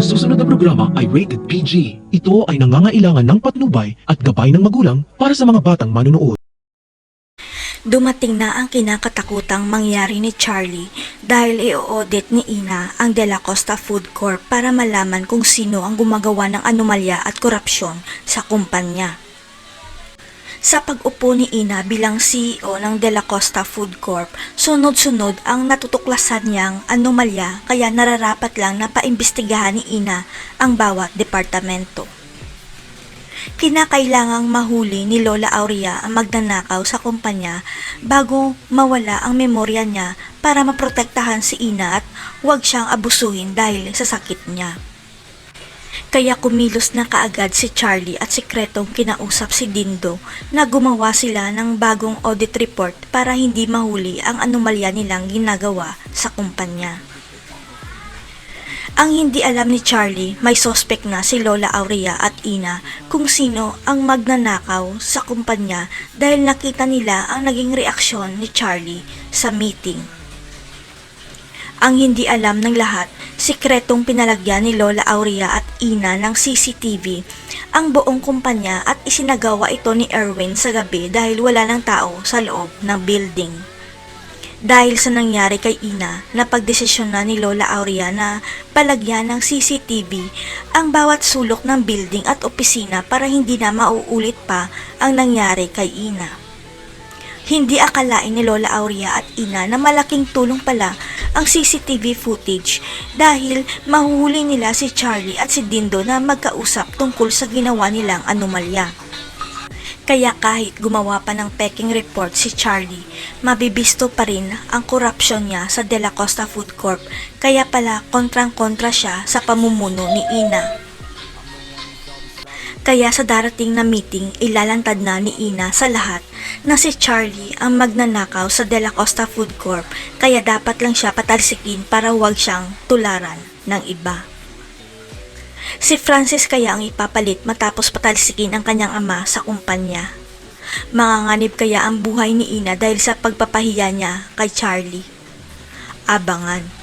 Ang susunod na programa ay rated PG. Ito ay nangangailangan ng patnubay at gabay ng magulang para sa mga batang manunood. Dumating na ang kinakatakutang mangyari ni Charlie dahil i-audit ni Ina ang De La Costa Food Corp para malaman kung sino ang gumagawa ng anomalya at korupsyon sa kumpanya. Sa pag-upo ni Ina bilang CEO ng De La Costa Food Corp, sunod-sunod ang natutuklasan niyang anomalya kaya nararapat lang na paimbestigahan ni Ina ang bawat departamento. Kinakailangang mahuli ni Lola Aurea ang magnanakaw sa kumpanya bago mawala ang memorya niya para maprotektahan si Ina at huwag siyang abusuhin dahil sa sakit niya. Kaya kumilos na kaagad si Charlie at sikretong kinausap si Dindo na gumawa sila ng bagong audit report para hindi mahuli ang anomalya nilang ginagawa sa kumpanya. Ang hindi alam ni Charlie, may suspect na si Lola Aurea at Ina kung sino ang magnanakaw sa kumpanya dahil nakita nila ang naging reaksyon ni Charlie sa meeting. Ang hindi alam ng lahat, sikretong pinalagyan ni Lola Aurea at Ina ng CCTV ang buong kumpanya at isinagawa ito ni Erwin sa gabi dahil wala ng tao sa loob ng building. Dahil sa nangyari kay Ina, napagdesisyon na ni Lola Aurea na palagyan ng CCTV ang bawat sulok ng building at opisina para hindi na mauulit pa ang nangyari kay Ina. Hindi akalain ni Lola Aurea at Ina na malaking tulong pala ang CCTV footage dahil mahuhuli nila si Charlie at si Dindo na magkausap tungkol sa ginawa nilang anomalya. Kaya kahit gumawa pa ng peking report si Charlie, mabibisto pa rin ang korupsyon niya sa De La Costa Food Corp, kaya pala kontrang-kontra siya sa pamumuno ni Ina. Kaya sa darating na meeting, ilalantad na ni Ina sa lahat na si Charlie ang magnanakaw sa De La Costa Food Corp, kaya dapat lang siya patalsikin para huwag siyang tularan ng iba. Si Francis kaya ang ipapalit matapos patalsikin ang kanyang ama sa kumpanya. Manganganib kaya ang buhay ni Ina dahil sa pagpapahiya niya kay Charlie. Abangan.